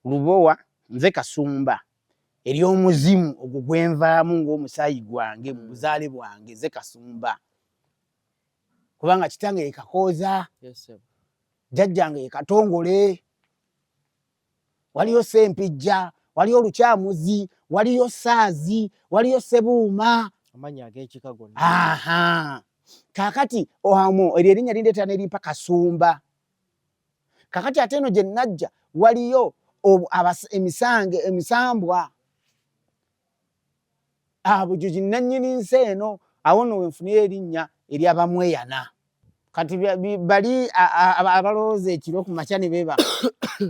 Lubowa nze Kasumba eri omuzimu ogwo gwenvaamu ng'omusaayi gwange mu buzaale bwange nze Kasumba kubanga kitange ye Kakooza jjajjange ye Katongole waliyo Sempijja waliyo Lukyamuzi waliyo Saazi waliyo Sebuuma amanya ag'ekika gonna. Aha kakati ohamu erinnya lindeeta nerimpa Kasumba kakati ate eno gye najja waliyo emisambwa abujuji nannyini nsi eno awo nno wenfuniyo erinnya ery'Abamweyana kati bali abalowooza ekiro ku makya ne beeba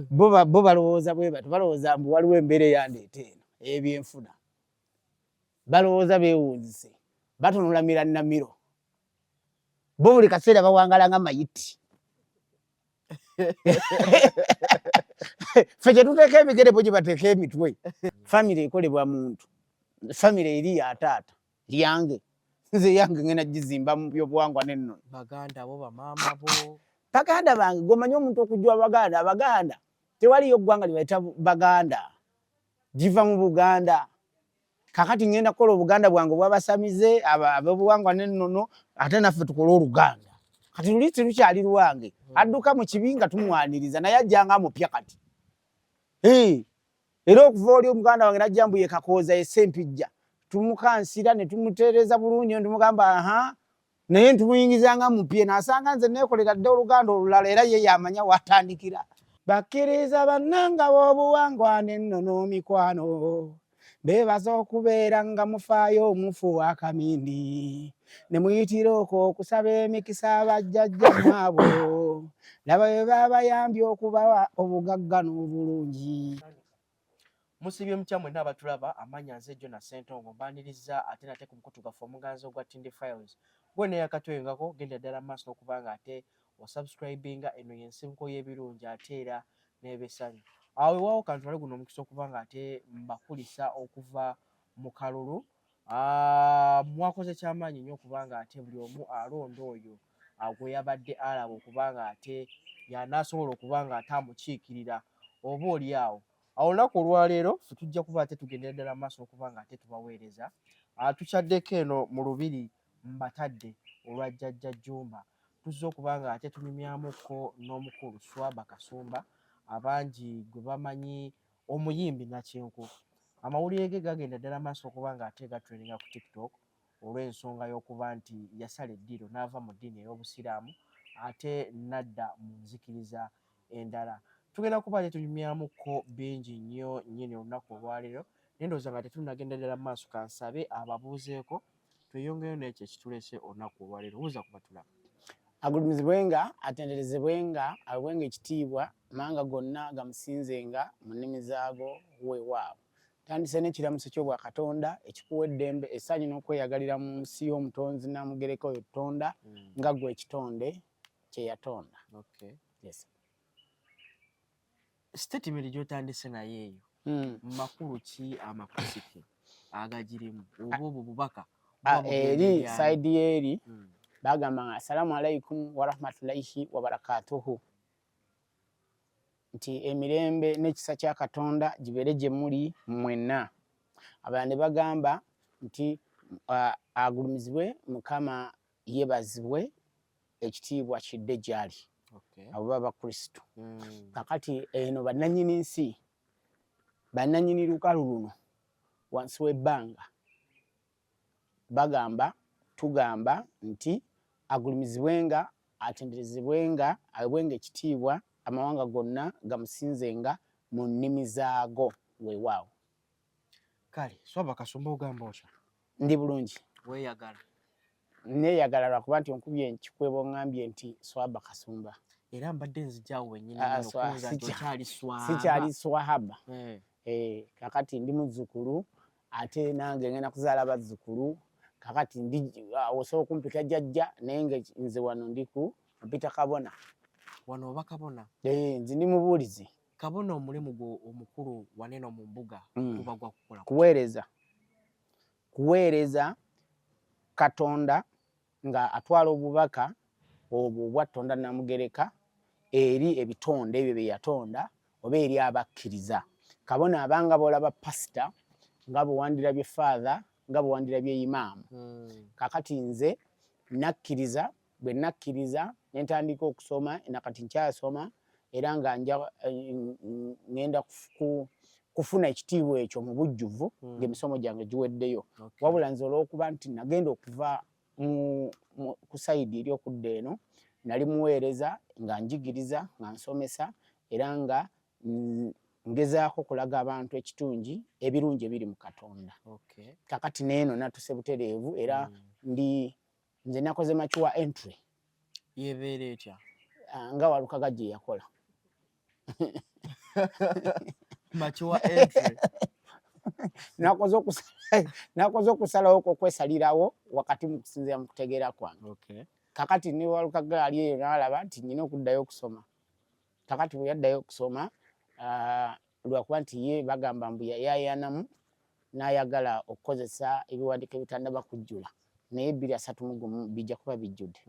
bo balowooza bwe batyo balowooza mbu waliwo embeera eyandeeta eno ey'ebyenfuna balowooza beewuunzise batunula miranamiro bo buli kaseera bawangala nga mayiti ffe gye tuteeka emigere bo gye bateeka emitwe famire ekolebwa muntu famire eri ya taata yange nze yange ngenda gizimba mu byobuwangwa n'ennono baganda bo bamaama bo baganda bange gomanyi omuntu okujja abaganda tewaliyo ggwanga libayita baganda giva mu Buganda kakati ngenda kukola Obuganda bwange bwabasamize ab'obuwangwa n'ennono ate naffe tukole Oluganda kati luli lukyali lwange adduka mu kibinga tumwaniriza naye ajjanga amupya kati era okuva oli omuganda wange najja mbu ye Kakooza ye Sempijja tumukansira ne tumutereeza bulungi tumugamba aha naye ntumuyingizanga mupye n'asanga nze neekolera dde Oluganda olulala era ye yamanya watandikira bakkiriza bannanga b'obuwangwa n'ennono mikwano beebaza okubeera nga mufaayo omufu wa Kamindi ne muyitira okwo okusaba emikisa bajjajja mwabo laba bwe babayambye okubawa obugagga n'obulungi. Musibye mutya mwenna abatulaba amanya nze Jonas Ssentongo mbaniriza ate nate ku mukutu gaffe omuganzi ogwa Tindi Files gwe neeyakatwengako genda ddala maaso okubanga ate wasubscribinga eno y'ensibuko y'ebirungi ate era n'ebesanyu awo ewaawo kantwale guno omukisa okubanga ate mbakulisa okuva mu kalulu mwakoze kyamaanyi nnyo okubanga ate buli omu alonda oyo gwe yabadde alaba okubanga ate yanaasobola okubanga ate amukiikirira oba oli awo olunaku olwaleero ffe tujja kuba ate tugendera ddala maaso okubanga ate tubaweereza tukyaddeko eno mu lubiri mbatadde olwa jjajja Jjumba tuzze okubanga ate tunyumyamuko n'omukulu Swaba Kasumba abangi gwe bamanyi omuyimbi Nakinku amawulire ge gagenda ddala maaso okubanga ate gatreninga ku TikTok olw'ensonga y'okuba nti yasala eddiro n'ava mu ddiini ey'Obusiraamu ate nadda mu nzikiriza endala tugenda kuba ate tunyumyamuko bingi nnyo nnyini olunaku olwaleero naye ndowooza nga tetunagenda ddala mu maaso kansabe ababuuzeeko tweyongeyo n'ekyo ekitulese olunaku olwaleero buuza kuba tulaba agulumizibwenga atenderezebwenga awebwenga ekitiibwa amanga gonna gamusinzenga mu nnimi zaago weewaawo tandise n'ekiramuso ky'obwa Katonda ekikuwa eddembe essanyu n'okweyagalira mu nsi y'omutonzi Namugereka oyo Tonda nga gwe ekitonde kye yatonda. Yes. Statement gy'otandise naye eyo makulu ki amakusike agagirimu oba obwo bubaka eri saidi eri bagamba assalamu alaikum wa rahmatullahi wa barakatuhu nti emirembe n'ekisa kya Katonda gibeere gye muli mwenna. Abalala ne bagamba nti agulumizibwe Mukama yeebazibwe ekitiibwa kidde gy'ali abo baba Bakristo. Kakati eno bannannyini nsi bannannyini lukalu luno wansi w'ebbanga bagamba tugamba nti agulumizibwenga atenderezebwenga awebwenga ekitiibwa amawanga gonna gamusinzenga mu nnimi zaago weewaawo. Kale Swaba Kasumba ogamba otya? Ndi bulungi. Weeyagala? Neeyagala lwakuba nti onkubye ekikwebo oŋŋambye nti Swaba Kasumba. Era mbadde nzijaawo wennyini sikyali swahaba. Kakati ndi muzzukulu ate nange ngenda kuzaala bazzukulu kakati osobola okumpita jjajja naye nga nze wano ndi ku mpita kabona. Wano oba kabona? Nze ndi mubuulizi. Kabona omulimu gwo omukulu waneno mu mbuga guba gwa kukola kuweereza Katonda nga atwala obubaka obwo obwa Tonda Namugereka eri ebitonde ebyo bye yatonda oba eri abakkiriza. Kabona abanga bolaba pastor nga bwe father nga bwe imam. Kakati nze nakkiriza bwe nakkiriza nentandika okusoma nakati nkyasoma era nga ngenda kufuna ekitiibwa ekyo mu bujjuvu ng'emisomo gyange giweddeyo. Wabula nze olw'okuba nti nagenda okuva ku sayidi eri okudda eno nali muweereza nga njigiriza nga nsomesa era nga ngezaako kulaga abantu ekitungi ebirungi ebiri mu Katonda. Kakati neeno natuse butereevu era nze nakoze mature entry. Yebeera etya? Nga Walukaga gye yakola. Mature entry. nakoze okusalawo okwesalirawo wakati mu kusinziira mu kutegeera kwange. Kakati ne Walukaga ali eyo n'alaba nti nina okuddayo okusoma. Kakati bwe yaddayo okusoma lwakuba nti ye bagamba mbu yayanamu n'ayagala okukozesa ebiwandiiko ebitannaba kujjula naye 231 bijja kuba bijjudde.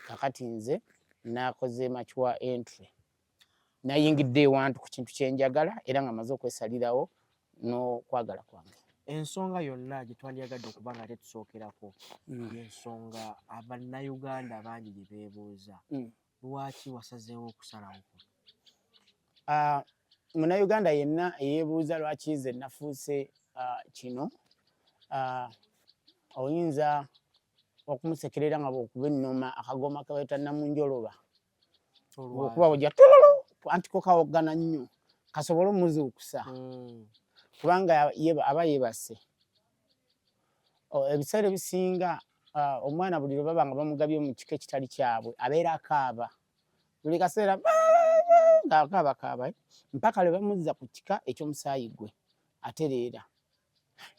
Kakati nze nakoze mature entry nayingidde ewantu ku kintu kyenjagala era nga maze okwesalirawo n'okwagala kwange. Ensonga yonna gye twandyagadde okuba nga tetusookerako y'ensonga Abannayuganda bangi gye beebuuza lwaki wasazeewo okusalawo? Munnayuganda yenna eyeebuuza lwaki nze nafuuse kino oyinza okumusekerera nga bw'okuba ennoma akagoma ke bayita namunjoloba okuba ojja anti ko kawoggana nnyo kasobole omuzuukusa kubanga aba yeebase. Ebiseera ebisinga omwana buli lwe baba nga bamugabye mu kika ekitali kyabwe abeera akaaba buli kaseera ng'akaabakaaba mpaka lwe bamuzza ku kika eky'omusaayi gwe atereera.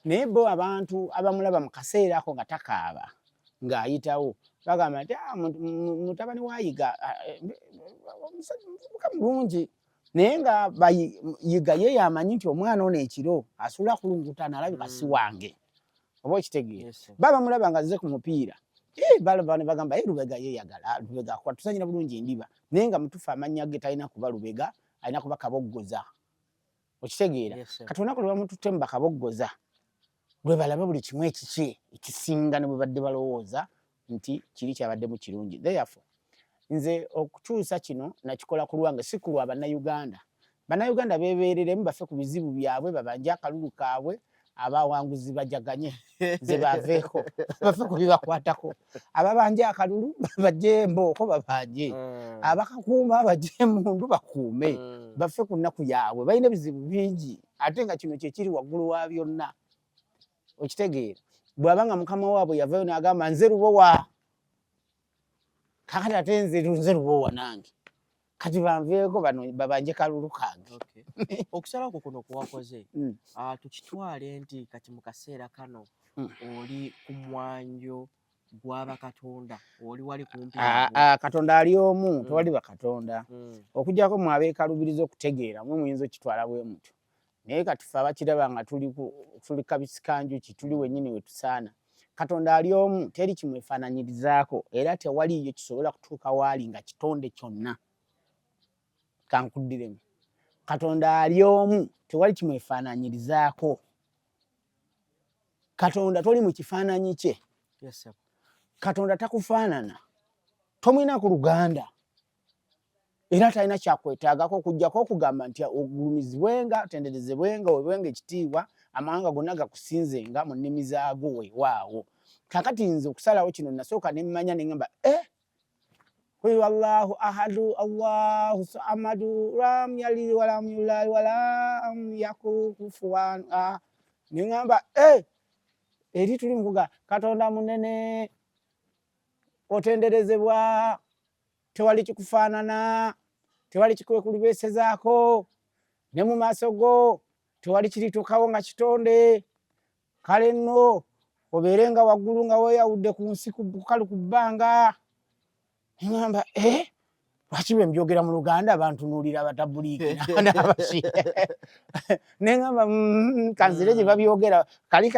Naye bo abantu abamulaba mu kaseera ako nga takaaba ng'ayitawo bagamba nti mutabani wayiga omusajja mulungi naye nga bayiga ye yamanyi nti omwana ono ekiro asula kulungutana alabika si wange oba okitegeera. Baba mulaba nga azze ku mupiira balaba ne bagamba Lubega yeeyagala Lubega tuzanyira bulungi endiba naye nga mutufu amannya ge talina kuba Lubega alina kuba Kaboggoza okitegeera. Kati olunaku lwe bamututte mu Bakaboggoza lwe balaba buli kimu ekiki ekisinga ne bwe badde balowooza nti kiri kyabaddemu kirungi. Therefore nze okukyusa kino nakikola ku lwange si ku lwa Bannayuganda. Bannayuganda beebereremu bafe ku bizibu byabwe babanje akalulu kaabwe abawanguzi bajaganye nze baveeko bafe ku bibakwatako. Ababanje akalulu bajje embooko babanje abakakuuma bajje emundu bakuume bafe ku nnaku yaabwe. Balina ebizibu bingi ate nga kino kye kiri waggulu wa byonna okitegeera. Bw'aba nga mukama waabwe yavayo n'agamba nze lubowa kakati ate nze lubowa nange kati banveeko bano babanje kalulu kange. Okusalawo kuno kuwakoze tukitwale nti kati mu kaseera kano oli ku mwanjo gw'aba Katonda oli wali kumpi Katonda ali omu tewali bakatonda okujjako mu abeekalubiriza okutegeera mwe muyinza okitwala bwe mutyo naye kati ffe abakiraba nga tuli kabisikanjuki tuli wennyini we tusaana. Katonda ali omu teri kimwefaananyirizaako era tewaliyo kisobola kutuuka waali nga kitonde kyonna. Kankuddiremu Katonda ali omu tewali kimwefaananyirizaako. Katonda toli mu kifaananyi kye. Katonda takufaanana tomwina ku luganda era talina kyakwetaagako okuggyako okugamba nti ogulumizibwenga otenderezebwenga oweebwenga ekitiibwa amawanga gonna gakusinzenga mu nnimi zaago weewaawo. Kakati nze okusalawo kino nasooka ne mmanya ne ngamba qul wallahu ahadu allahu samadu lam yalid walam yulad walam yakul kufuwan ne ngamba eri tuli mukuga Katonda munene otenderezebwa tewali kikufaanana tewali kikwekulubeesezaako ne mu maaso go tewali kirituukawo nga kitonde. Kale nno obeere nga waggulu nga weeyawudde ku nsi kukalu ku bbanga. Ngamba lwaki bwe mbyogera mu Luganda abantu nuulira abatabuliiki n'abasi ne ngamba kanzire gye babyogera kali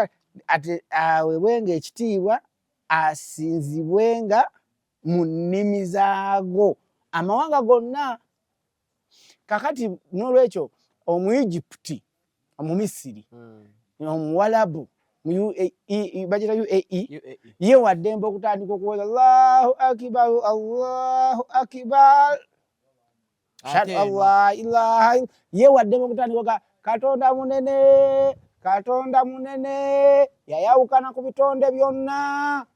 ate aweebwenga ekitiibwa asinzibwenga mu nnimi zaago amawanga gonna. kakati n'olwekyo omu Egypt omu Misiri omuwalabu mu UAE bajira UAE ye waddembe okutandika okuweza Allahu akbar Allahu akbar shahadu Allah ilaha ye waddembe okutandika Katonda munene yayawukana ku bitonde byonna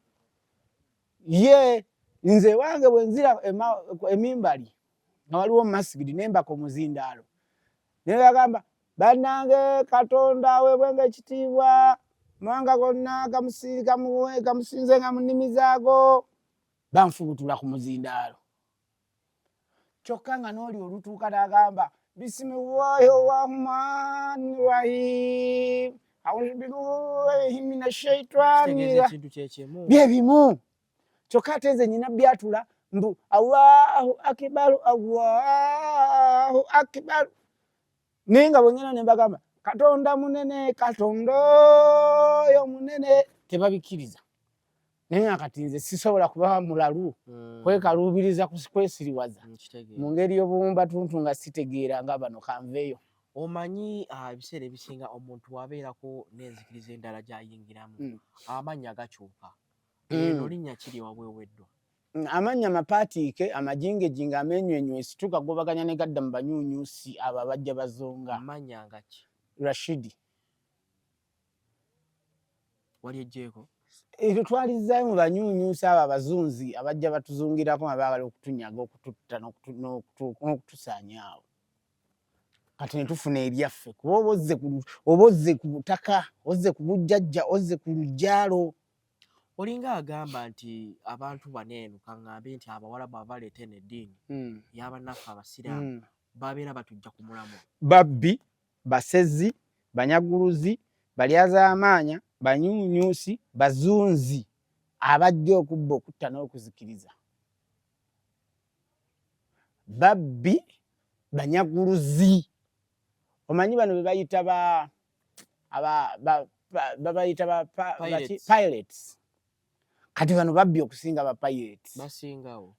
ye nze wange bwenzira emimbali nga waliwo masigidi nemba ku muzindaalo ne bagamba bannange Katonda weebwenga ekitiibwa mwanga gonna gamusinze nga mu nnimi zaago banfubutula ku muzindaalo kyokka nga n'oli olutuuka n'agamba bisimillahi rahmani rahim a'udhu billahi minash shaitani bye bimu kyokka ate nze nyina byatula mbu Allahu akbar Allahu akbar naye nga bwe ngenda ne mbagamba Katonda munene Katonda oyo munene tebabikiriza naye nga kati nze sisobola kuba mulalu kwekaluubiriza kwesiriwaza mu ngeri y'obuwumba tuntu nga sitegeera nga bano kanveeyo. Omanyi ebiseera ebisinga omuntu wabeerako n'enzikiriza endala gy'ayingiramu amannya gakyuka eno linnya kiri wabweweddwa amannya mapaatiike amajingejinga amenywenywesi tukagobaganya ne gadda mu banyuunyuusi abo abajja bazonga amannya ngaki Rashidi wali ejjeeko ebyo twalizaayo mu banyuunyuusi abo abazunzi abajja batuzungirako nga baagala okutunyaga okututta n'okutusaanyaawo kati ne tufuna eryaffe kuba oba ozze ku butaka ozze ku bujjajja ozze ku lujaalo olinga agamba nti abantu baneeno kaŋŋambe nti abawalabu abaleeta eno eddiini y'abannaffe abasiraamu babeera batujja ku mulamu babbi basezi banyaguluzi balyazaamaanya banyuunyuusi bazunzi abajja okubba okutta n'okuzikiriza babbi banyaguluzi omanyi bano be bayita babayita pirates kati bano babbi okusinga ba pirates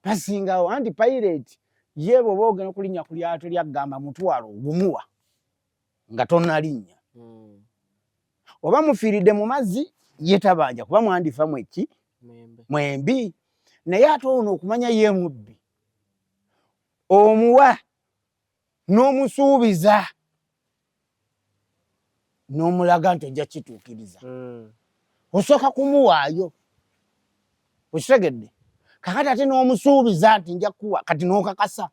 basingawo anti pirate ye bw'oba ogenda okulinnya ku lyato lyaggamba mutwalo ogumuwa nga tonnalinnya oba mufiiridde mu mazzi ye tabanja kuba mwandifa mweki mwembi naye ate ono okumanya ye mubbi omuwa n'omusuubiza n'omulaga nti ojja kituukiriza osooka kumuwaayo okitegedde kakati ate n'omusuubiza nti nja kuwa kati n'okakasa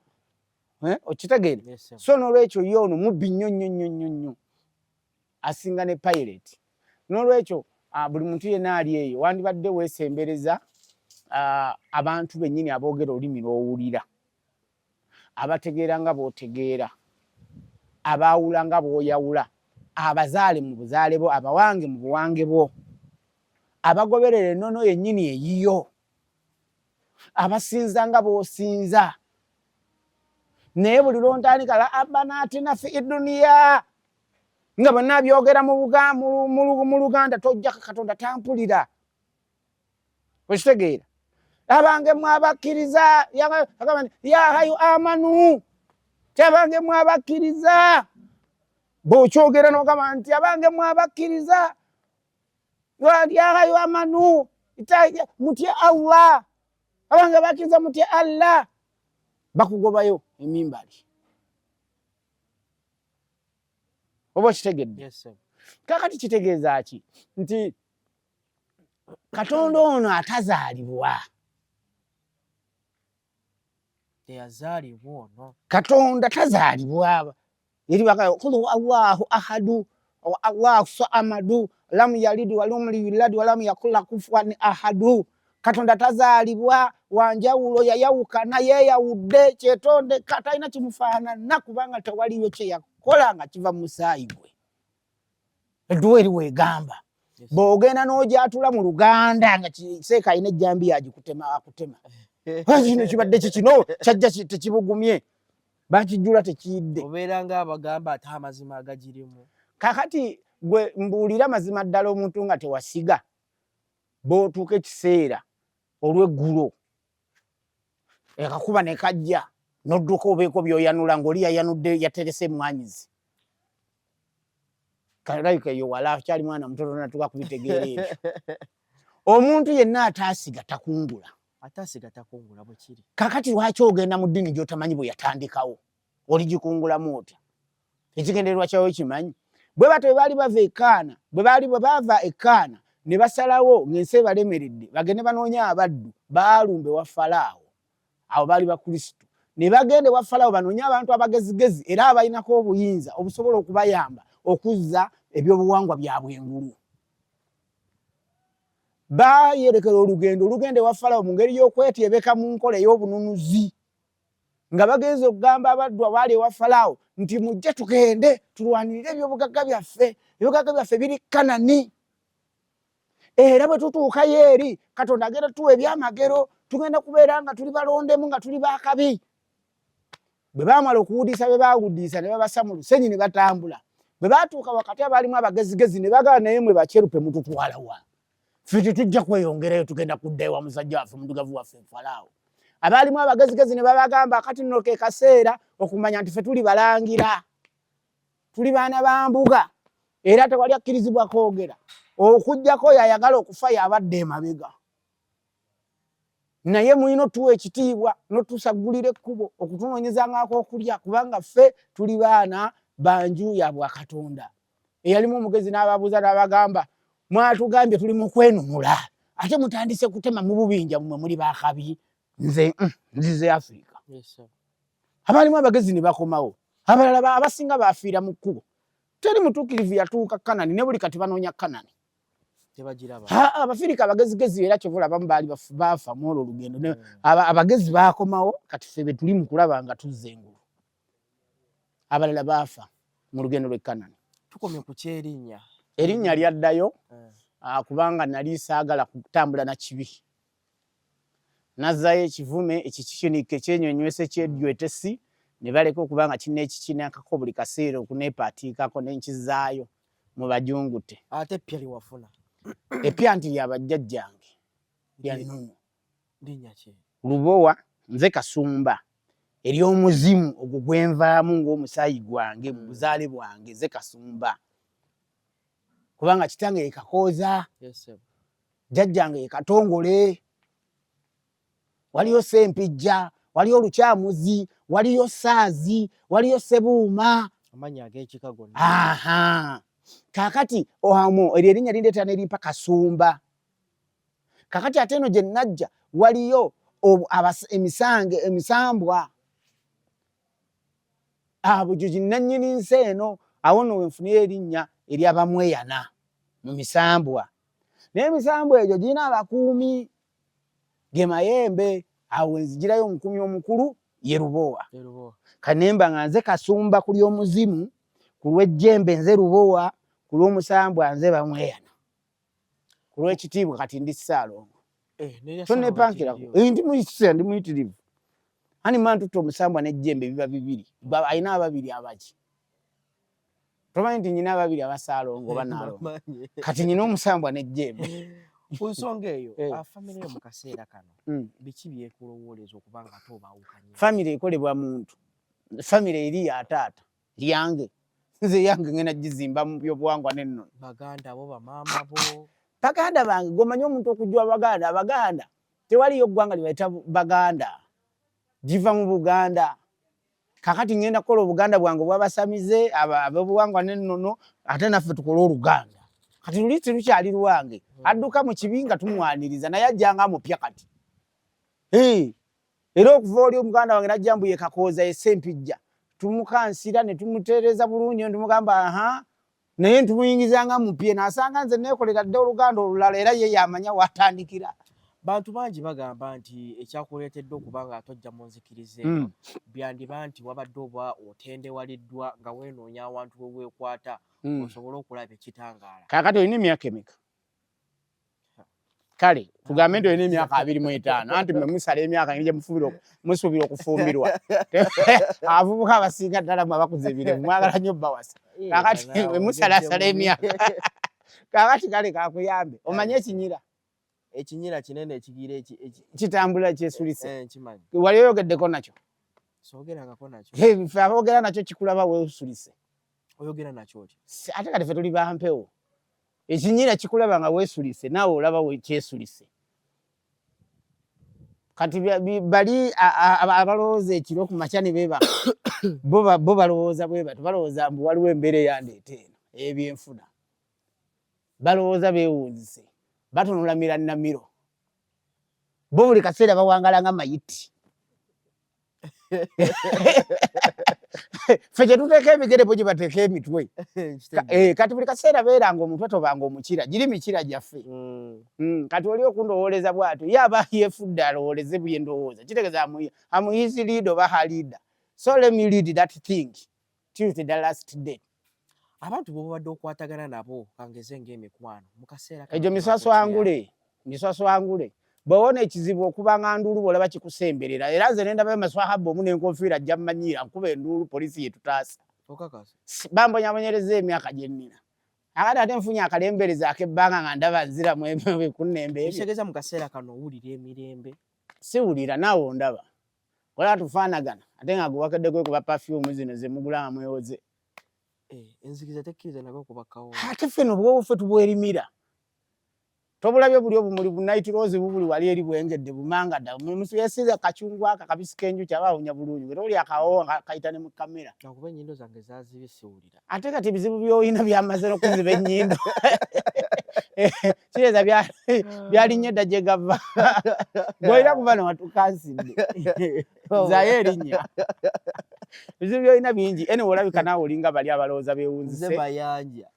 okitegeere so n'olwekyo ye ono mubbi nnyo asinga ne pirate n'olwekyo buli muntu yenna ali eyo wandibadde weesembereza abantu bennyini aboogera olulimi lw'owulira abategeera nga b'otegeera abaawula nga b'oyawula abazaale mu buzaale bwo abawange mu buwange bwo abagoberera ennono yennyini eyiyo abasinza nga b'osinza naye buli lwontandika la abana atina fi duniya nga bonna byogera mu Luganda tojja Katonda tampulira okitegeera abange mwabakkiriza ya hayu amanu tabange mwabakkiriza bw'okyogera n'ogamba nti abange mwabakkiriza ya hayu amanu mutye Allah abange bakkiriza mutye Allah bakugobayo emimbali oba kitegedde kakati kitegeeza ki nti Katonda ono atazaalibwa teyazaalibwa ono Katonda tazaalibwa eri bakayo qul Allahu ahadu wa Allahu samadu lam yalid wa lam yulad wa lam yakul lahu kufuwan ahadu Katonda tazaalibwa wanjawulo yayawukana yeeyawudde kyetonde katalina kimufaanana kubanga tewaliyo kye yakola nga kiva mu musaayi gwe edduwa eri weegamba bw'ogenda n'ogyatula mu Luganda nga kiseeka alina ejjambiya agikutema akutema kino kibadde kikino kyajja tekibugumye bakijjula tekiyidde obeera nga abagamba ate amazima agagirimu kakati gwe mbuulira mazima ddala omuntu nga tewasiga bw'otuuka ekiseera olw'eggulo ekakuba ne kajja nodduka obeeko byoyanula ng'oli yayanudde yaterese mwanyizi kalayika yo wala kyali mwana mutono natuka kubitegeera ebyo omuntu yenna ataasiga takungula bwe kiri kakati lwaki ogenda mu ddiini gy'otamanyi bwe yatandikawo oligikungulamu otya ekigendererwa kyawo kimanyi bwe bato bwe baali bava ekaana bwe baava ekaana ne basalawo ng'ensi ebalemeredde bagende banoonya abaddu baalumbe wa Falaawo abo baali bakristo ne bagende wa Falaawo banoonya abantu abagezigezi era abalinako obuyinza obusobola okubayamba okuzza ebyobuwangwa byabwe engulu bayerekera olugende wa Falaawo mu ngeri y'okwetyebeka mu nkola ey'obununuzi nga bagenze okugamba abaddu abaali ewa Falaawo nti mujje tugende tulwanirire ebyobugagga byaffe biri Kanani era bwe tutuukayo eri Katonda agenda tuwa ebyamagero tugenda kubeera nga tuli balondemu nga tuli bakabi bwe baamala okuwudiisa bwe baawudiisa ne babasa mu lusenyi ne batambula bwe baatuuka wakati abaalimu abagezigezi ne bagala naye mwe bakyerupe mututwala wa ffe tujja kweyongerayo tugenda kudda ewa musajja waffe mudugavu waffe Falaawo abaalimu abagezigezi ne babagamba kati nno ke kaseera okumanya nti ffe tuli balangira tuli baana ba mbuga era tewali akkirizibwa kwogera okujjako yayagala okufa yabadde emabega naye mulina otuwa ekitiibwa n'otusaggulira ekkubo okutunoonyezangako okulya kubanga ffe tuli baana banju ya Bwakatonda eyalimu omugezi n'ababuuza n'abagamba mwatugambye tuli mu kwenunula ate mutandise kutema mu bubinja mmwe muli bakabi nzize Afrika abaalimu abagezi ne bakomawo abalala abasinga bafiira mu kkubo teri mutuukirivu yatuuka Kanani ne buli kati banoonya Kanani Abafirika abagezigezi era kyovula abamu baali baafa mu olwo olugendo abagezi baakomawo kati ffe be tuli mu kulaba nga tuzza engulu abalala baafa mu lugendo lw'e Kanani tukomye ku kyerinnya erinnya lyaddayo kubanga nali saagala kutambula na kibi nazzayo ekivume ekikikinike ekyenyonywese kyedywetesi ne baleka okubanga kirina ekikinakako buli kaseera okuneepaatiikako nenkizaayo mu bajungute ate eppya liwafuna eppya nti lyabajjajjange lya nnuno linnya ki Lubowa nze Kasumba ery'omuzimu ogwo gwenvaamu ng'omusaayi gwange mu buzaale bwange nze Kasumba kubanga kitange ye Kakooza jjajjange ye Katongole waliyo Sempijja waliyo Lukyamuzi waliyo Saazi waliyo Sebuuma amanya ag'ekika gonna kakati ohamu erinnya lindeeta nerimpa Kasumba kakati ate eno gye najja waliyo emisambwa abo gyo ginnannyini nsi eno awo nno wenfuniyo erinnya ery'Abamweyana mu misambwa naye emisambwa egyo girina abakuumi ge Mayembe awo wenzigirayo omukuumi omukulu ye Lubowa kanemba nga nze Kasumba ku ly'omuzimu ku lw'ejjembe nze Lubowa ku lw'omusambwa nze Bamweyana ku lw'ekitiibwa kati ndi Ssaalongo tonnepankirako ndi muyitirivu ani mani tutta omusambwa n'ejjembe biba bibiri ayina ababiri abaki tomanyi nti nyina ababiri abassaalongo banaalongo kati nyina omusambwa n'ejjembe ku nsonga eyo famire yo mu kaseera kano biki byekulowooleza okubanga ate obaawukanye famire ekolebwa muntu famire eri ya taata lyange nze yange ngenda gizimba mu byobuwangwa n'ennono baganda bo bamaama bo baganda bange gomanyi omuntu okujja abaganda tewaliyo ggwanga libayita Baganda giva mu Buganda kakati ngenda kukola Obuganda bwange bwabasamize ab'obuwangwa n'ennono ate naffe tukole Oluganda kati luli terukyali lwange adduka mu kibi nga tumwaniriza naye ajjanga amupya kati era okuva oli omuganda wange najja mbu ye Kakooza ye Sempijja tumukansira ne tumutereeza bulungi tumugamba naye ntumuyingizanga mupye n'asanga nze neekolera dde Oluganda olulala era ye yamanya watandikira bantu bangi bagamba nti ekyakuleetedde okuba nga tojja mu nzikiriza byandiba nti wabadde oba otendewaliddwa nga weenoonya awantu we weekwata osobole okulaba ekitangaala kaakati olina emyaka emeka kale tugambe nti olina emyaka 25 anti mwe musala emyaka ngije musuubira okufumbirwa abavubuka abasinga ddala mwe abakuza ebirevu mwagala nnyo bawasa kaakati mwe musalasala emyaka kaakati kale kakuyambe omanye ekinyira kinene ekigira kitambula kyesulise nkimanyi wali oyogeddeko nakyo Sogerangako nakyo. Ffe aboogera nakyo kikulaba weesulise. Oyogera nakyo ki? Ate kati ffe tuli bampewo. Ekinyira kikulaba nga weesulise naawe olaba kyesulise. Kati bali abalowooza ekiro ku makya ne beeba bo balowooza bwe bati balowooza mbu waliwo embeera eyandeeta eno ebyenfuna. Balowooza beewuunzise batunula miranamiro. Bo buli kaseera bawangala nga mayiti. Ffe tuteeka emigere bo gye bateeka emitwe. Kati buli kaseera beeranga omutwe tobanga omukira giri mikira gyaffe. Kati oli okundowooleza bw'atyo ye aba yeefudde alowooleze bye ndowooza kitegeeza am his lead oba her leader. So let me lead that thing till the last day. Abantu bw'obadde okwatagana nabo kangeze ng'emikwano mu kaseera egyo miswaswangule bw'owona ekizibu okubanga nduulu bw'olaba kikusemberera era nze ne ndaba amaswahaba omu n'enkofiira ajja mmanyiira nkuba enduulu poliisi yetutaasa bambonyabonyereza emyaka gye nnina akati ate nfunye akalembereza ak'ebbanga nga ndaba nziramu ebikunnembe ebyo. Kitegeeza mu kaseera kano owulira emirembe? Siwulira naawe ondaba olaba tufaanagana ate nga guwakeddeko kuba perfume zino ze mugula nga mwewoze. Enzikiriza tekkiriza nako kubakawo. Ate ffe n'obwobu ffe tubwerimira. Tobulabye buli obumuli bu night rose bubuli wali eri bwengedde bumanga dda. Omuntu yesiza kachungwa akabisi k'enju kyabawunya bulungi. Ngero oli akawo kayita ne mu kamera. Nakuba ennyindo zange zaazibye siwulira. Ate kati ebizibu by'olina byamaze n'okuziba ennyindo. Kireza byalinnya edda gye gava. Bw'olina kuba ne watukansidde. Zayo erinnya. Ebizibu by'olina bingi. Ene olabika naawe olinga bali abalowooza beewunzise. Nze mayanja.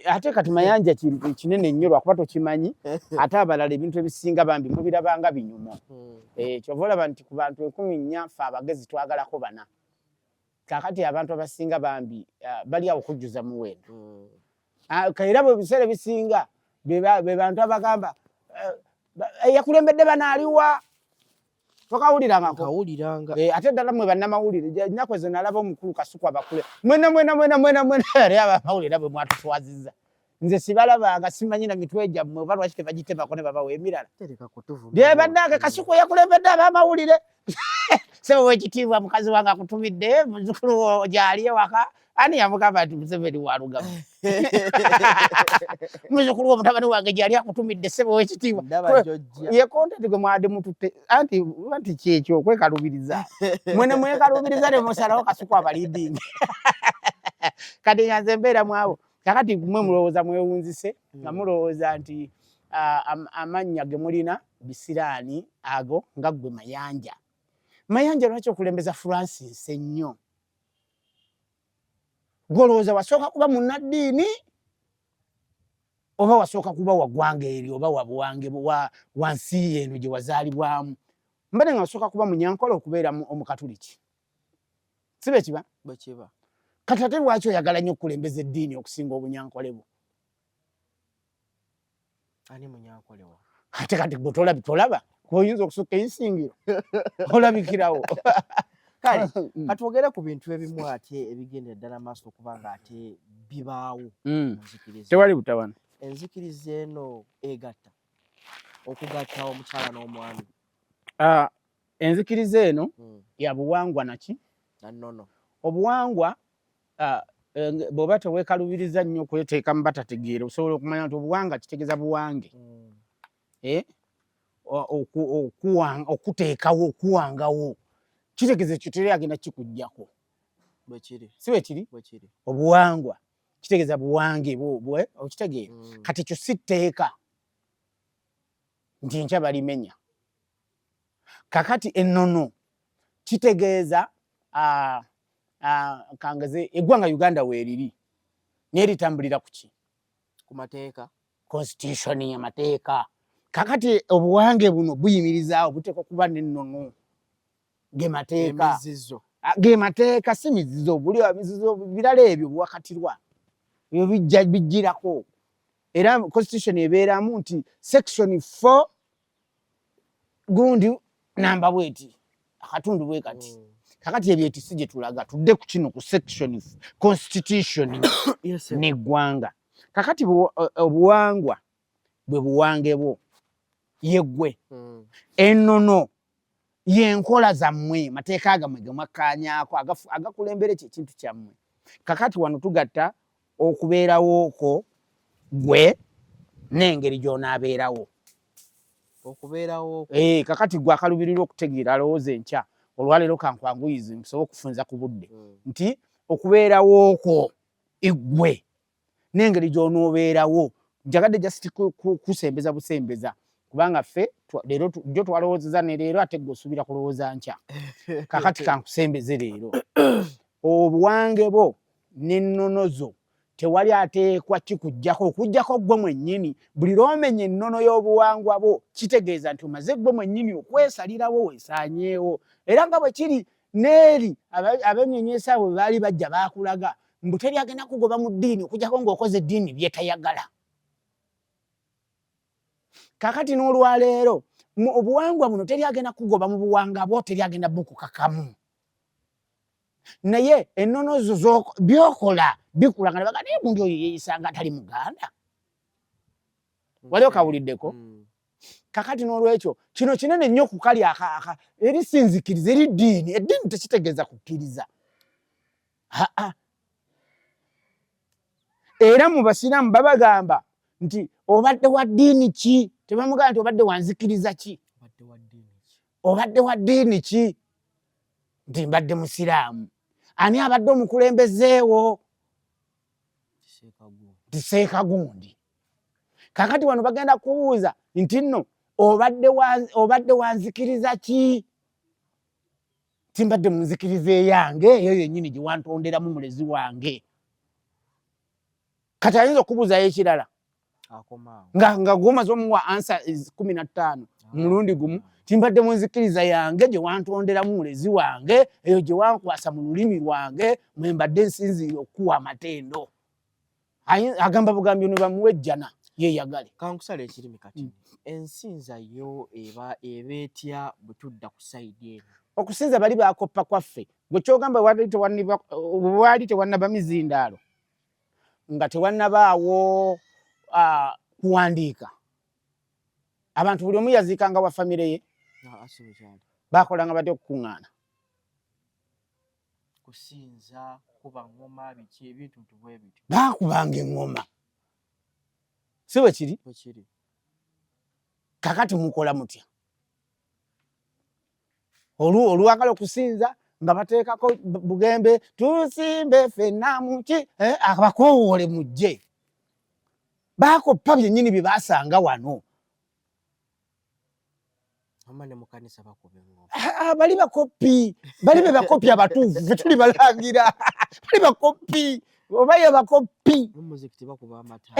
Ate kati mayanja kintu kinene nnyo lwakuba tokimanyi ate abalala ebintu ebisinga bambi mubirabanga binyumo. Kyova olaba nti ku bantu 14 ffe abagezi twagalako 4. Kaakati abantu abasinga bambi bali awo okujjuza muwendo. Era bwe biseera bisinga be bantu abagamba eyakulembedde banaaliwa tokawulirangako. Kawuliranga. Ate ddala mwe bannamawulire ennaku ezo nalaba omukulu Kasuku abakule mwena eri abamawulire bwe mwatuswazizza. Nze sibalabanga simanyi na mitwe gyammwe oba lwaki tebagitemako ne babawa emirala. Bannange Kasuku yakulembedde abamawulire. Sebo w'ekitiibwa mukazi wange akutumidde muzzukulu gy'ali ewaka ani yamugamba nti Museveni wa Lugaba. Muzzukulu w'omutabani wange gy'ali akutumidde sebo w'ekitiibwa. Ye kontenti gwe mwadi mututte anti kyekyo okwekalubiriza. Mwene mwekalubiriza ne musalawo Kasuku abalidingi. Kati nga nze mbeera mu abo. Kakati mwe mulowooza mwewunzise nga mulowooza nti amannya ge mulina bisiraani ago nga ggwe mayanja. Mayanja lwaki okulembeza Francis ennyo? Gwolowooza wasooka kuba munnaddiini oba wasooka kuba waggwanga eryo oba wabuwange wansi eno gye wazaalibwamu. Mbadde nga wasooka kuba munyankole okubeera omukatuliki. Si bwe kiba? Bwe kiba. Kati ate lwaki oyagala nnyo okulembeza eddiini okusinga obunyankole bwo? Ani munyankole wa? Ate kati gwe tolaba oyinza okusukka ensingiro olabikirawo. Kale katwogere ku bintu ebimu ate ebigenda ddala maaso okuba nga ate bibaawo. Tewali butawana. Enzikiriza eno egatta okugatta omukyala n'omwami. Enzikiriza eno ya buwangwa naki? Nannono. Obuwangwa bw'oba teweekalubiriza nnyo okweteeka mu batategeera osobola okumanya nti obuwangwa kitegeeza buwange. Okuteekawo okuwangawo kitegeeza ekyo teri agenda kikuggyako. Bwe kiri. Si bwe kiri? Bwe kiri. Obuwangwa kitegeeza buwange bwe okitegeera. Kati ekyo si tteeka nti nkya balimenya. Kakati ennono kitegeeza kangeze eggwanga Uganda weeriri naye litambulira ku ki? Ku mateeka. Constitution y'amateeka. Kakati obuwange buno buyimirizaawo buteekwa kuba n'ennono ge mateeka. Emizizo. Ge mateeka si mizizo buli mizizo birala ebyo buwakatirwa ebyo bijjirako. Era constitution ebeeramu nti section 4 gundi namba bweti akatundu bwe kati. Kakati ebyo si gye tulaga tudde ku kino ku section constitution n'eggwanga. Kakati obuwangwa bwe buwange bwo yeggwe ennono yenkola zammwe mateeka agamwe gemwakkaanyaako agakulembera ekyo ekintu kyammwe. Kakati wano tugatta okubeerawo okwo gwe n'engeri gy'onaabeerawo. Okubeerawo kakati gwe akaluubirirwa okutegeera alowooza enkya olwaleero kankwanguyizi nsobola okufunza ku budde nti okubeerawo okwo gwe n'engeri gy'onoobeerawo njagadde just kusembeza busembeza kubanga ffe leero jjo twalowoozeza ne leero ate gwe osuubira kulowooza nkya. Kakati kankusembeze leero obuwange bwo n'ennono zo tewali ateekwa kikuggyako okuggyako gwe mwennyini. Buli lw'omenya ennono y'obuwangwa bwo kitegeeza nti omaze gwe mwennyini okwesalirawo weesaanyeewo. Era nga bwe kiri n'eri abenyenyesa bwe baali bajja baakulaga mbu teri agenda kugoba mu ddiini okuggyako ng'okoze eddiini byetayagala. Kakati n'olwaleero obuwangwa buno teri agenda kugoba mu buwanga bwo, teri agenda bukukakamu. Naye ennono zo byokola bikulaga ne bagamba naye gundi oyo yeeyisanga atali Muganda. Wali okawuliddeko? Kakati n'olwekyo kino kinene nnyo ku kali erisinzikiriza eri ddiini. Eddiini tekitegeeza kukkiriza. Era mu basiraamu babagamba nti obadde wa ddiini ki? Tebamugamba nti obadde wanzikiriza ki? Obadde wa ddiini ki? Nti mbadde musiraamu. Ani abadde omukulembezeewo? Tiseeka gundi. Kakati wano bagenda kubuuza nti nno obadde wanzikiriza ki? Timbadde munzikiriza eyange eyo yennyini gye wantonderamu mulezi wange. Kati ayinza okubuuzayo ekirala nga gwomaze omuwa ansa 15 mulundi gumu. Timbadde munzikiriza yange gye wantonderamu mulezi wange eyo gye wankwasa mu lulimi lwange mwe mbadde nsinziire okuwa amatendo. Agamba bugambi ono bamuwe ejjana yeeyagale. Kankusala ekirimi kati ensinza yo eba etya bwe tudda ku sayidi eno? Okusinza bali bakoppa kwaffe. Gwe kyogamba waali tewannaba mizindaalo nga tewannabaawo kuwandiika. Abantu buli omu yaziikanga wa famire ye. Baakolanga batya okukuŋŋaana? Kusinza, kuba ngoma, biki ebintu bwe bityo. Baakubanga eŋŋoma. Si bwe kiri? Kakati mukola mutya? Olwagala okusinza nga bateekako bugembe tusimbe ffenna muki abakoowoole mujje. Baakoppa byennyini bye baasanga wano. Ne mu kkanisa bakuba eŋŋoma. Bali bakoppi. Bali be bakoppi abatuufu ffe tuli balangira. Bali bakoppi. Oba ye bakoppi. Muziki tebakuba amata.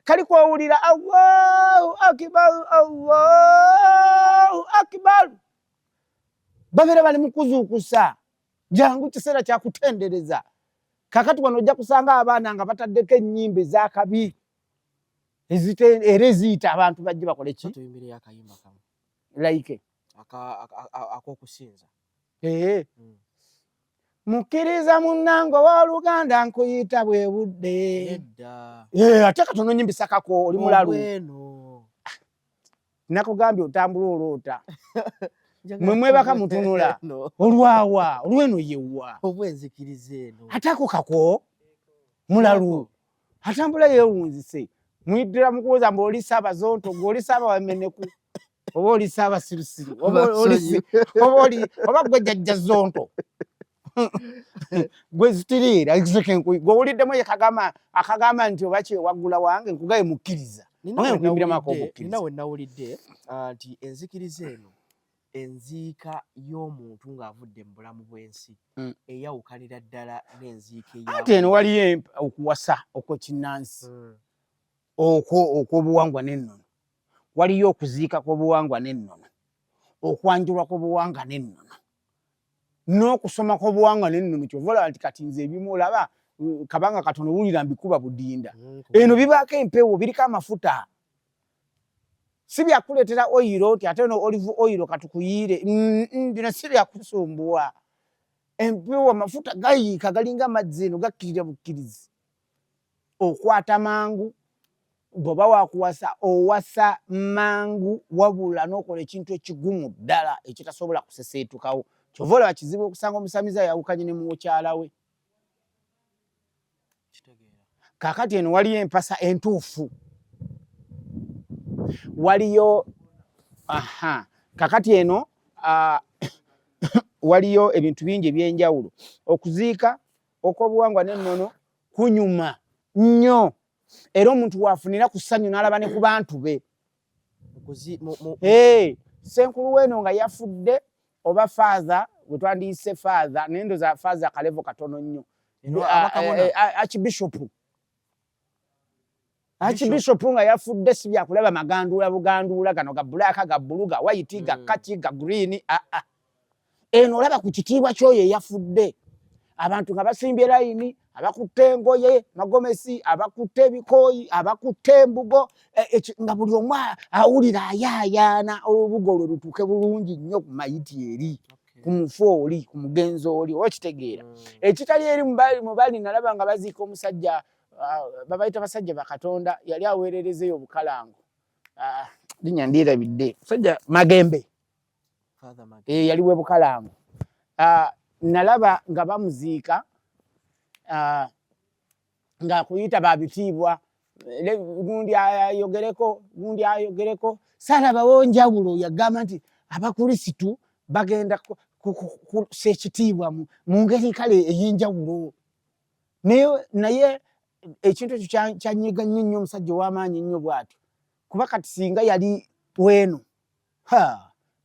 Kali kwowulira Allahu Akbar, Allahu Akbar. Babeera bali mu kuzuukusa. Jangu kiseera kya kutendereza. Kakati wano ojja kusanga abaana nga bataddeko ennyimba ez'akabi era eziyita abantu bajje bakole ki? Tuyimbire akayimba kamu. Like ak'okusinza. Mukkiriza munnange w'Oluganda nkuyita bwe budde. Ate katono nyimbisakako oli mulalu. Nakugambye otambula oloota. Mwe mwebaka mutunula. Olwawa, olweno yewa. Obwenzikiriza eno. Atako kako mulalu. Atambula yeewunzise. Muyitira mu kuwoza mbu oli Ssaabazonto, gw'oli Ssaabawameneku. Oba oli Ssaabasirusiru. Oba gwe Jjajja Zonto. Gwe zitiriira gw'owuliddemu akagamba nti oba kyewaggula wange nkugaye mukkiriza. Nina we nawulidde nti enzikiriza eno enziika y'omuntu ng'avudde mu bulamu bw'ensi eyawukanira ddala n'enziika eya. Ate eno waliyo okuwasa okw'ekinnansi okw'obuwangwa n'ennono. Waliyo okuziika kw'obuwangwa n'ennono, okwanjulwa kw'obuwangwa n'ennono, n'okusoma kw'obuwangwa n'ennono. Kyova olaba nti kati nze ebimu olaba kabanga katono wulira mbikuba budinda. Eno bibaako empewo, biriko amafuta. Si byakuleetera oyiro nti ate no olive oyiro katukuyiire. Bino si byakusumbuwa. Empewo amafuta gayiika galinga amazzi eno gakkirira bukkirizi. Okwata mangu, bwoba wakuwasa owasa mangu wabula n'okola ekintu ekigumu ddala ekitasobola kuseseetukawo. Kyova olaba kizibu okusanga omusamiza yawukanye ne mukyala we. Kaakati eno waliyo empasa entuufu, waliyo kakati eno waliyo ebintu bingi ebyenjawulo. Okuziika okw'obuwangwa n'ennono kunyuma nnyo, era omuntu waafunira ku ssanyu n'alaba ne ku bantu be. Senkulu weno nga yafudde oba faaza, bwe twandiyise faaza naye ndoza faaza kalevo katono nnyo, Archbishop nga yafudde si byakulaba maganduula buganduula gano ga bbulaaka ga bbulu ga white ga kaki ga green. Eno olaba ku kitiibwa ky'oyo eyafudde, abantu nga basimbye layini, abakutte engoye magomesi, abakutte ebikooyi, abakutte embugo, nga buli omu awulira ayaayaana olubugo olwo lutuuke bulungi nnyo ku mayiti eri, ku mufu oli, ku mugenzi oli, okitegeera. Ekitali eri mu bali nalaba nga baziika omusajja, babayita basajja bakatonda, yali aweererezeyo obukalango, linnya ndyerabidde, musajja Magembe, yali we bukalango. Nalaba nga bamuziika nga kuyita babitiibwa, gundi ayogereko. Saalabawo njawulo, yagamba nti abakrisitu bagenda kussa ekitiibwa mu ngeri kale ey'enjawulo. Naye ekintu ekyo kyanyiga nnyo omusajja ow'amaanyi ennyo bw'atyo, kuba kati singa yali weno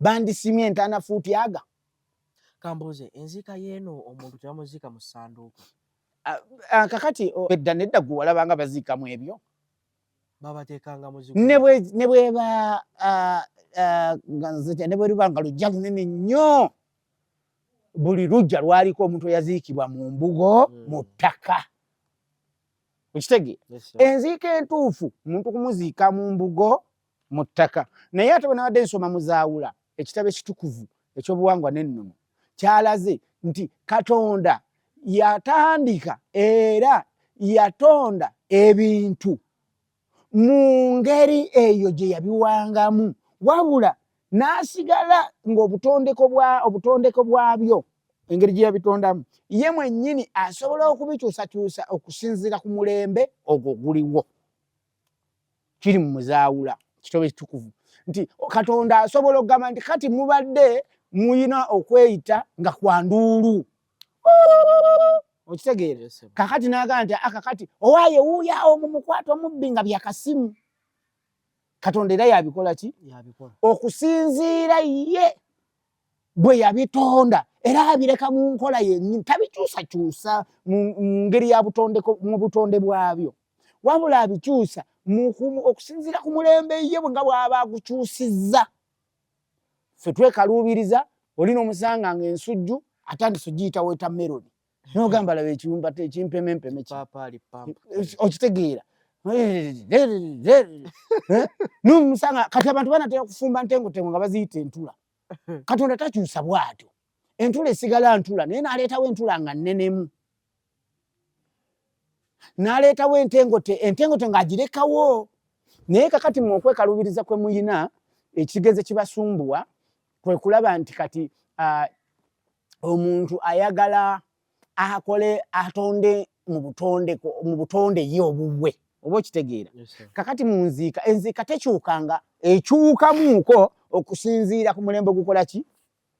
bandisimye entaana fuuti aga. Kambuuze, enziika y'eno omuntu tebamuziika mu ssanduuko? Kakati edda nedda gwe walabanga baziikamu ebyo, babateekanga muzigo ne bweba ne bwe luba nga lujja lunene nnyo, buli lujja lwaliko omuntu eyaziikibwa mu mbugo mu ttaka. Okitegeera? Enziika entuufu muntu kumuziika mu mbugo mu ttaka. Naye ate bwe nabadde nsoma mu Zaawula, ekitabo ekitukuvu eky'obuwangwa n'ennono, kyalaze nti Katonda yatandika era yatonda ebintu mu ngeri eyo gye yabiwangamu, wabula n'asigala ng'obutondeko bwabyo, engeri gye yabitondamu, ye mwennyini asobola okubikyusakyusa okusinziira ku mulembe ogwo guliwo. Kiri mu Zaawula, kitabo ekitukuvu, nti Katonda asobola okugamba nti kati mubadde muyina okweyita nga kwa nduulu. Okitegeera? Kakati n'agamba nti kakati owaaye wuuya mumukwata omubbi nga byakasimu. Katonda era yabikola ki? Okusinziira ye bwe yabitonda, era abireka mu nkola yennyini, tabikyusakyusa mu ngeri ya mu butonde bwabyo, wabula abikyusa okusinziira ku mulembe ye nga bw'aba agukyusizza. Ffe twekaluubiriza, olina omusanga ng'ensujju atandise ogiyita watermelon, n'ogamba laba ekiyumba ekimpemempeme ki, okitegeera? N'omusanga kati abantu banatera kufumba ntengotengo nga baziyita entula. Katonda takyusa bw'atyo, entula esigala ntula, naye n'aleetawo entula nga nnenemu, n'aleetawo entengote ng'agirekawo. Naye kakati mu okwekaluubiriza kwe muyina, ekigezo kibasumbuwa kwe kulaba nti kati omuntu ayagala akole atonde mu butonde ye obubwe, oba okitegeera? Kakati mu nziika, enziika tekyukanga, ekyukamuuko okusinziira ku mulembe gukola ki?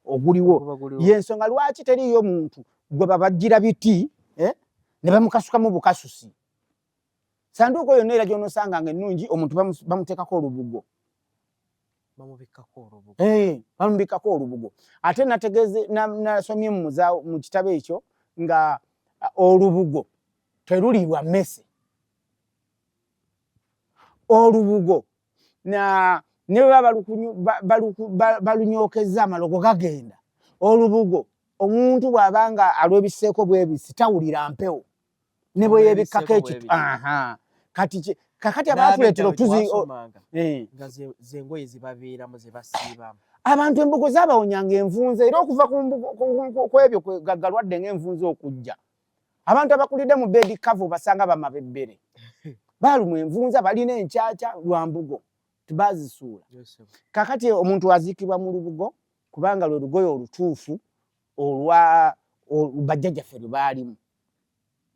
Oguliwo. Y'ensonga lwaki teriyo muntu gwe babajjira biti ne bamukasukamu bukasusi. Sanduuko yonna era gy'onosanga ng'ennungi, omuntu bamuteekako olubugo. Bamubikkako olubugo. Ate nasomye mu kitabo ekyo nga olubugo teruliibwa mmese. Olubugo ne baba balunyookezza amalogo gagenda. Olubugo omuntu bw'abanga alwebiseeko bwebisi tawulira mpewo ne bwe yeebikkako ekitu. Kakati abatuleetera nga z'engoye zibabeeramu ze basiibamu. Abantu embugo zaabawonyanga envunze, era okuva ku ebyo gaggalwadde ng'envunze okujja. Abantu abakulidde mu bedi kavu basanga bamabebbere. balumwa envunza balina enkyakya lwambugo tibazisuula. Kakati omuntu aziikibwa mu lubugo kubanga lwe lugoye olutuufu olwa bajjajjaffe lwe baalimu.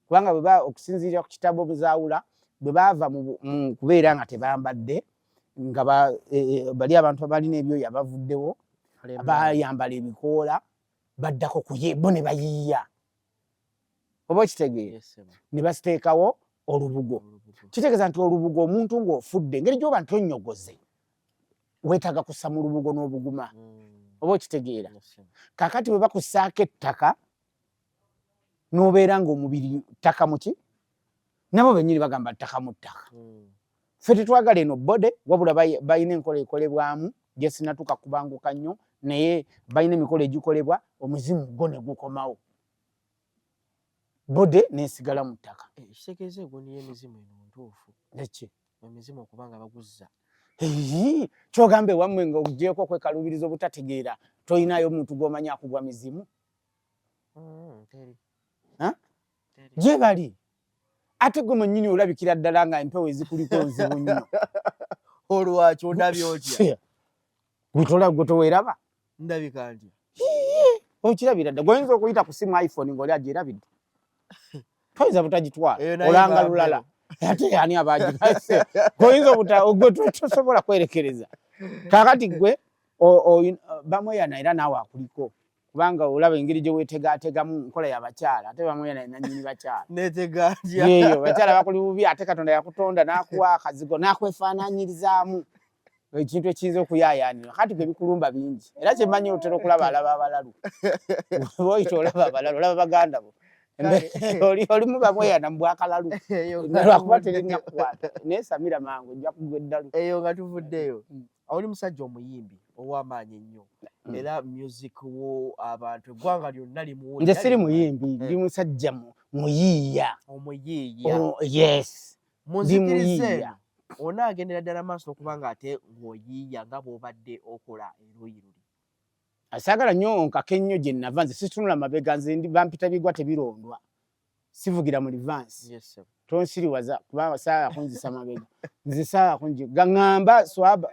Kubanga bwe okusinziira ku kitabo Buzaawula bwe baava mu kubeera nga tebambadde nga bali abantu abalina ebyoya bavuddewo bayambala ebikoola baddako bo ne bayiiya. Oba okitegeera ne basiteekawo olubugo. Kitegeeza nti olubugo omuntu ng'ofudde engeri gy'oba ntonyogoze weetaaga kussa mu lubugo n'obuguma. Oba okitegeera. Kaakati bwe bakussaako ettaka n'obeera ng'omubiri ttaka muki nabo bennyini bagamba ttaka mu ttaka. Ffe tetwagala eno bode wabula balina enkola ekolebwamu gye sinatuuka kubanguka nnyo naye balina emikola egikolebwa omuzimu gwo ne gukomawo. Bode n'esigala mu ttaka. Kitegeeza egwo niyo emizimu eno ntuufu. Neki? Emizimu okubanga baguzza. Kyogambe wammwe nga ogyeko okwekalubiriza obutategeera toyinayo omuntu gw'omanyi akugwa mizimu. Gye bali. Ate gwe mwennyini olabikira ddala nga empewo ezikuliko nzibu nnyo. Olwaki ondabye otya? Gwe toweeraba? Ndabika ntya? Okirabira dda. Goyinza okuyita ku simu iPhone ng'oli agirabidde. Toyinza butagitwala olanga lulala. Ate ani abagikase? Goyinza tosobola kwerekereza. Kaakati gwe bamweyana era naawe akuliko. Kubanga olaba engeri gye weetegaategamu nkola y'abakyala ate bamweyana nannyini bakyala. Neetegaatya. Yeeyo bakyala bakuli bubi ate Katonda yakutonda n'akuwa akazigo n'akwefaanaanyirizamu ekintu ekiyinza okuyaayaanira. Kati gwe bikulumba bingi era kye mmanyi otera okulaba alaba abalalu. Bw'oyita olaba abalalu olaba baganda bo. Olimu bamweyana mu bwakalalu lwakuba terinnya kukwata naye Samira mangu ojja kugwa eddalu. Eyo nga tuvuddeyo. Oli musajja omuyimbi ow'amaanyi ennyo era music wo abantu eggwanga lyonna limuwulira. Nze siri muyimbi ndi musajja muyiiya. Omuyiiya. Yes. Munzikirize onaagendera ddala maaso okuba nga ate ng'oyiiya nga bw'obadde okola eruuyi luli. Saagala nnyo nkake nnyo gye nnava nze situnula mabega nze bampita bigwa tebirondwa. Sivugira mu livansi. Tonsiriwaza kubanga saagala kunzisa mabega. Nze saagala kunjiga ngamba swaba.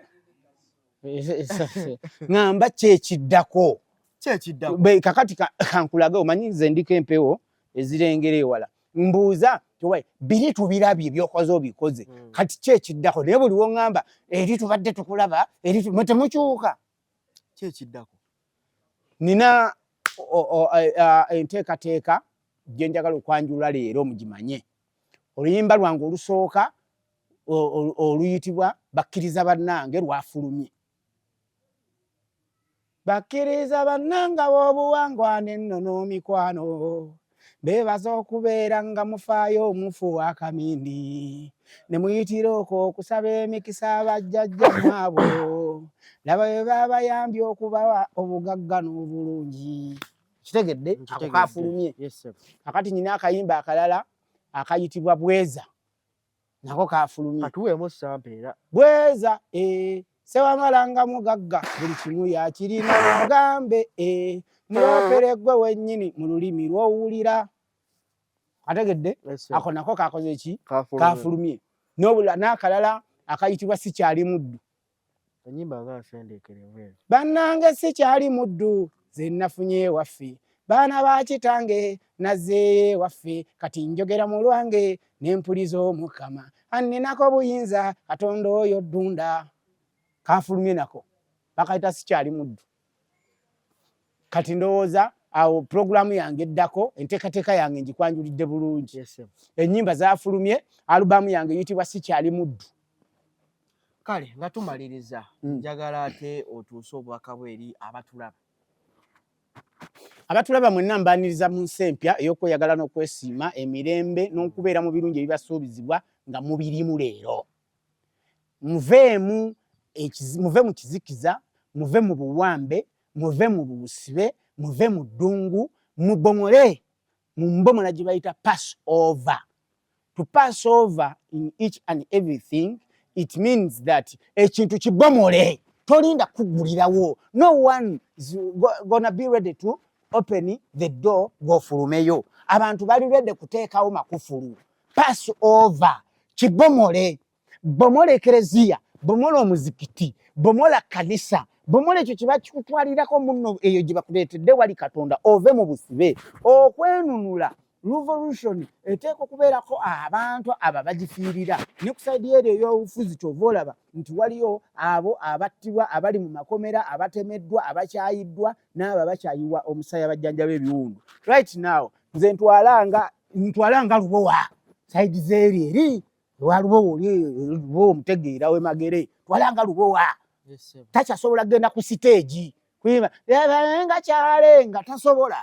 Ngamba kyekiddako. Kyekiddako. Kakati kankulage omanyi nze ndiko empewo ezirengera ewala. Mbuuza tuwaye biri tubirabye ebyokoze obikoze. Kati kyekiddako naye buli wongamba eri tubadde tukulaba eri temukyuka. Kyekiddako. Nina enteekateeka gye njagala okwanjula leero mugimanye. Oluyimba lwange olusooka oluyitibwa Bakkiriza bannange lwafulumye. Bakkiriza bannanga b'obuwangwa n'ennono mikwano beebaza okubeera nga mufaayo omufu w'akamindi ne muyitira okwo okusaba emikisa bajjajja mwabo laba bwe babayambye okubawa obugagga n'obulungi. Kitegedde ako kaafulumye. Kakati nyina akayimba akalala akayitibwa Bweza nako kaafulumye. Katuweemu sampeera. Bweza sewamalanga mugagga buli kimu yakirina mugambe mulopere gwe wennyini mu lulimi lw'owulira. Ategedde ako nako kakoze ki? Kaafulumye. N'obula n'akalala akayitibwa Sikyali muddu. Ennyimba nga nsendeekerevu. Bannange sikyali muddu ze nafunye waffe baana ba kitange nazze waffe kati njogera mu lwange n'empuliza Omukama anninako buyinza Katonda oyo ddunda. Kaafulumye nako bakayita Sikyali muddu. Kati ndowooza awo programu yange eddako enteekateeka yange ngikwanjulidde bulungi. Ennyimba zaafulumye alubamu yange yitibwa Sikyali muddu. Kale nga tumaliriza njagala ate otuuse obubaka bweri abatulaba. Abatulaba mwenna mbaaniriza mu nsi empya ey'okweyagala n'okwesiima emirembe n'okubeera mu birungi ebibasuubizibwa nga mubirimu leero. Muve mu kizikiza, muve mu buwambe, muve mu busibe, muve mu ddungu, mubomole mu mbomola gye bayita pass over. To pass over in each and everything, it means that ekintu kibomole tolinda kugulirawo. No one is gonna be ready to open the door gw'ofulumeyo. Abantu bali ready kuteekawo makufulu. Pass over. kibomole, bomola ekereziya, bomola omuzikiti, bomola kanisa, bomola ekyo kye bakikutwalirako muno eyo gye bakuleetedde wali Katonda ove mu busibe. Okwenunula revolution eteeka okubeerako abantu abo bagifiirira. Ne ku sayidi eri ey'obufuzi kyova olaba nti waliyo abo abattibwa abali mu makomera, abatemeddwa, abakyayiddwa, n'abo abakyayiwa omusaayi abajjanjaba ebiwundu. Right now nze ntwalanga Lubowa sayidi z'eri eri wa Lubowa oli omutegeera we Magere, twalanga Lubowa takyasobola kugenda ku siteegi kuyimba nga kyalenga tasobola.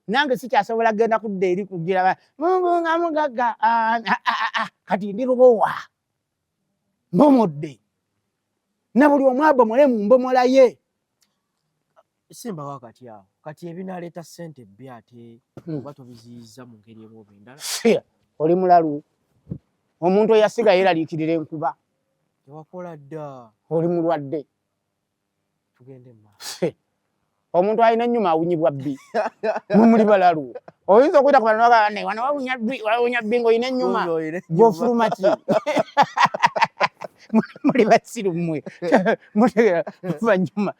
Nange sikyasobola kugenda kudda eri kugira Mungu nga mugagga kati ndi Lubowa mbomodde na buli omu abomole mu mbomola ye. Simba wakati awo kati ebinaleeta ssente bbi ate oba tobiziyiza mu ngeri emu oba endala. Oli mulalu omuntu eyasiga yeeraliikirira enkuba tewakola dda oli mulwadde. Tugende ma omuntu alina ennyuma awunyibwa bbi mumuli balalu oyinza okuyita ku bantu bagane wano wawunya bbi ng'olina ennyuma gw'ofuluma ki muli basiru mmwe mutegera banyuma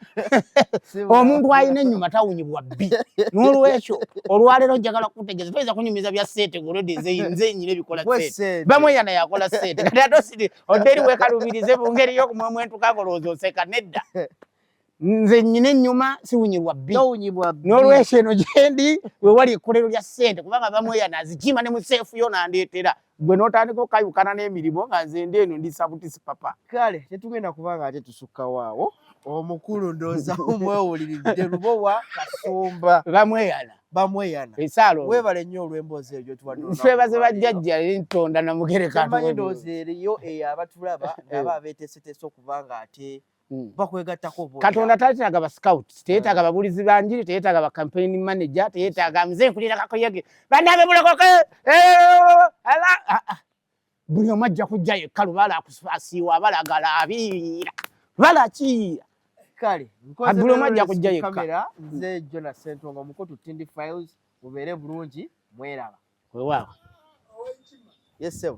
omuntu alina ennyuma tawunyibwa bbi. N'olwekyo olwaleero njagala kukutegeeza toyinza kunyumiza bya ssente ng'olwedde nze nyina ebikola ssente. Bamweyana yakola ssente kati ate osiri odde eri weekalubirize mu ngeri y'okumwemwentuka ng'olowooza oseka nedda. Nze nyina ennyuma siwunyibwa bbi. N'olwekyo eno gyendi we wali ekkolero lya ssente kubanga bamweyana azikima ne mu seefu yo n'andeetera gwe n'otandika okayukana n'emirimu nga nze ndi eno ndi sabutisi papa. Kale tetugenda kubanga ate tusukka waawo omukulu ndooza omwewuliridde Lubowa Kasumba bamweyana esaalo weebale nnyo olw'emboozi ebyo tuwadde. Twebaze bajjajja Ntonda na Mugere Katonda ndoozi eriyo eyo abatulaba nabo abeeteeseteese okuba nga ate bakwegattako bo. Katonda taletaaga ba scout, teyeetaaga babulizi banjiri, teyeetaaga ba campaign manager, teyeetaaga nze nkulira kakoyege banaabe bulokoke buli omu ajja kujja yekka Lubaale akusiiwa abalagala abiira balakiira. Kale buli omu ajja kujja yekka. Kamera nze Jonas Ssentongo Mukotu Tindi Files mubeere bulungi mweraba. Weewaawo. Yes sir.